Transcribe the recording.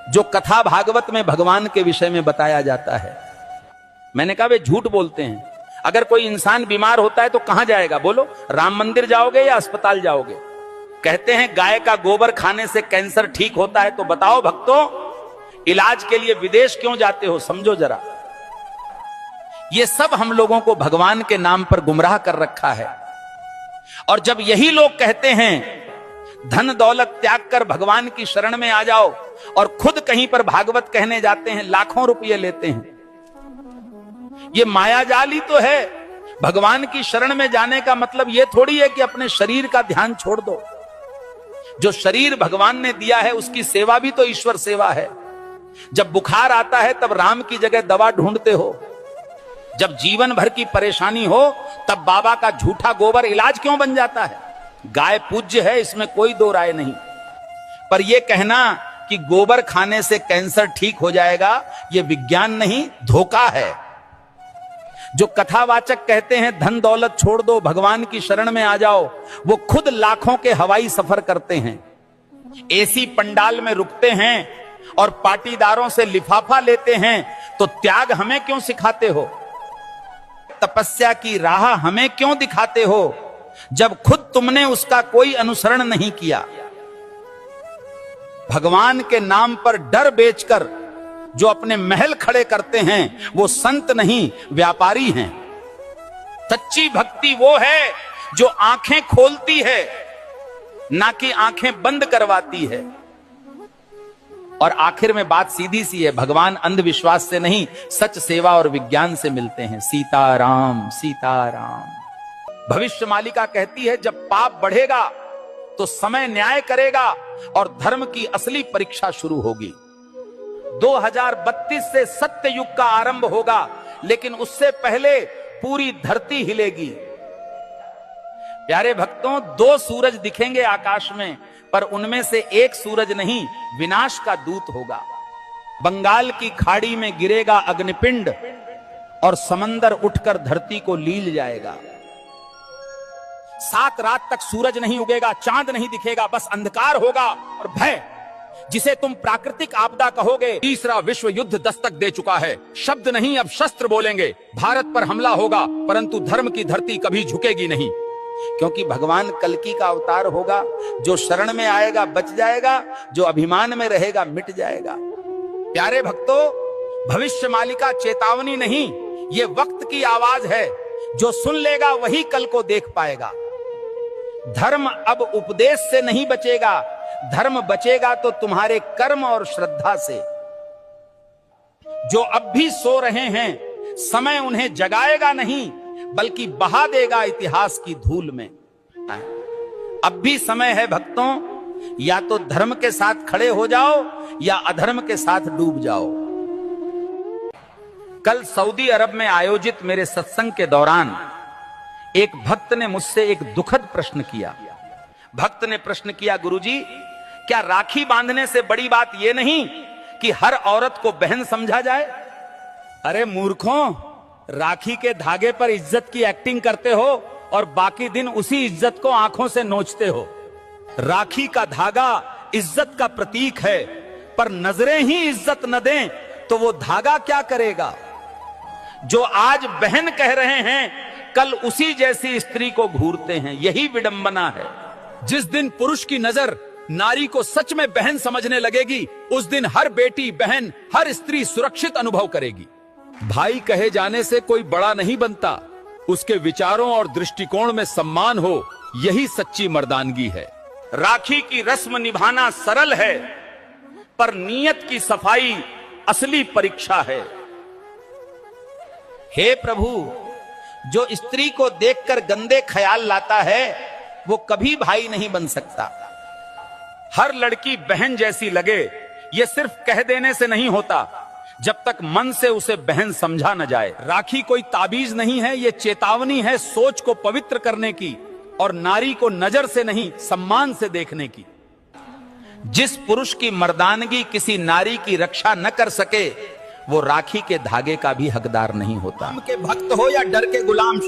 जो कथा भागवत में भगवान के विषय में बताया जाता है। मैंने कहा वे झूठ बोलते हैं। अगर कोई इंसान बीमार होता है तो कहां जाएगा बोलो? राम मंदिर जाओगे या अस्पताल जाओगे? कहते हैं गाय का गोबर खाने से कैंसर ठीक होता है, तो बताओ भक्तों, इलाज के लिए विदेश क्यों जाते हो? समझो जरा। ये सब हम लोगों को भगवान के नाम पर गुमराह कर रखा है। और जब यही लोग कहते हैं धन दौलत त्याग कर भगवान की शरण में आ जाओ, और खुद कहीं पर भागवत कहने जाते हैं, लाखों रुपये लेते हैं। ये मायाजाल ही तो है। भगवान की शरण में जाने का मतलब यह थोड़ी है कि अपने शरीर का ध्यान छोड़ दो। जो शरीर भगवान ने दिया है उसकी सेवा भी तो ईश्वर सेवा है। जब बुखार आता है तब राम की जगह दवा ढूंढते हो। जब जीवन भर की परेशानी हो तब बाबा का झूठा गोबर इलाज क्यों बन जाता है? गाय पूज्य है, इसमें कोई दो राय नहीं, पर यह कहना कि गोबर खाने से कैंसर ठीक हो जाएगा, यह विज्ञान नहीं, धोखा है। जो कथावाचक कहते हैं धन दौलत छोड़ दो, भगवान की शरण में आ जाओ, वो खुद लाखों के हवाई सफर करते हैं, एसी पंडाल में रुकते हैं और पाटीदारों से लिफाफा लेते हैं। तो त्याग हमें क्यों सिखाते हो? तपस्या की राह हमें क्यों दिखाते हो, जब खुद तुमने उसका कोई अनुसरण नहीं किया? भगवान के नाम पर डर बेचकर जो अपने महल खड़े करते हैं वो संत नहीं, व्यापारी हैं। सच्ची भक्ति वो है जो आंखें खोलती है, ना कि आंखें बंद करवाती है। और आखिर में बात सीधी सी है, भगवान अंधविश्वास से नहीं, सच सेवा और विज्ञान से मिलते हैं। सीताराम सीताराम। भविष्य मालिका कहती है जब पाप बढ़ेगा तो समय न्याय करेगा और धर्म की असली परीक्षा शुरू होगी। 2032 से सत्य युग का आरंभ होगा, लेकिन उससे पहले पूरी धरती हिलेगी। प्यारे भक्तों, 2 सूरज दिखेंगे आकाश में, पर उनमें से एक सूरज नहीं, विनाश का दूत होगा। बंगाल की खाड़ी में गिरेगा अग्निपिंड और समंदर उठकर धरती को लील जाएगा। 7 रात तक सूरज नहीं उगेगा, चांद नहीं दिखेगा, बस अंधकार होगा और भय, जिसे तुम प्राकृतिक आपदा कहोगे। तीसरा विश्व युद्ध दस्तक दे चुका है। शब्द नहीं अब शस्त्र बोलेंगे। भारत पर हमला होगा, परंतु धर्म की धरती कभी झुकेगी नहीं, क्योंकि भगवान कल्कि का अवतार होगा। जो शरण में आएगा बच जाएगा, जो अभिमान में रहेगा मिट जाएगा। प्यारे भक्तों, भविष्य मालिका चेतावनी नहीं, ये वक्त की आवाज है। जो सुन लेगा वही कल को देख पाएगा। धर्म अब उपदेश से नहीं बचेगा, धर्म बचेगा तो तुम्हारे कर्म और श्रद्धा से। जो अब भी सो रहे हैं, समय उन्हें जगाएगा नहीं, बल्कि बहा देगा इतिहास की धूल में। अब भी समय है भक्तों, या तो धर्म के साथ खड़े हो जाओ या अधर्म के साथ डूब जाओ। कल सऊदी अरब में आयोजित मेरे सत्संग के दौरान एक भक्त ने मुझसे एक दुखद प्रश्न किया। भक्त ने प्रश्न किया, गुरुजी, क्या राखी बांधने से बड़ी बात यह नहीं कि हर औरत को बहन समझा जाए? अरे मूर्खों, राखी के धागे पर इज्जत की एक्टिंग करते हो और बाकी दिन उसी इज्जत को आंखों से नोचते हो। राखी का धागा इज्जत का प्रतीक है, पर नजरें ही इज्जत न दें तो वो धागा क्या करेगा? जो आज बहन कह रहे हैं, कल उसी जैसी स्त्री को घूरते हैं। यही विडंबना है। जिस दिन पुरुष की नजर नारी को सच में बहन समझने लगेगी, उस दिन हर बेटी, बहन, हर स्त्री सुरक्षित अनुभव करेगी। भाई कहे जाने से कोई बड़ा नहीं बनता, उसके विचारों और दृष्टिकोण में सम्मान हो, यही सच्ची मर्दानगी है। राखी की रस्म निभाना सरल है, पर नीयत की सफाई असली परीक्षा है। हे प्रभु, जो स्त्री को देखकर गंदे ख्याल लाता है वो कभी भाई नहीं बन सकता। हर लड़की बहन जैसी लगे, ये सिर्फ कह देने से नहीं होता, जब तक मन से उसे बहन समझा न जाए। राखी कोई ताबीज नहीं है, ये चेतावनी है सोच को पवित्र करने की और नारी को नजर से नहीं सम्मान से देखने की। जिस पुरुष की मर्दानगी किसी नारी की रक्षा न कर सके, वो राखी के धागे का भी हकदार नहीं होता। के भक्त हो या डर के गुलाम,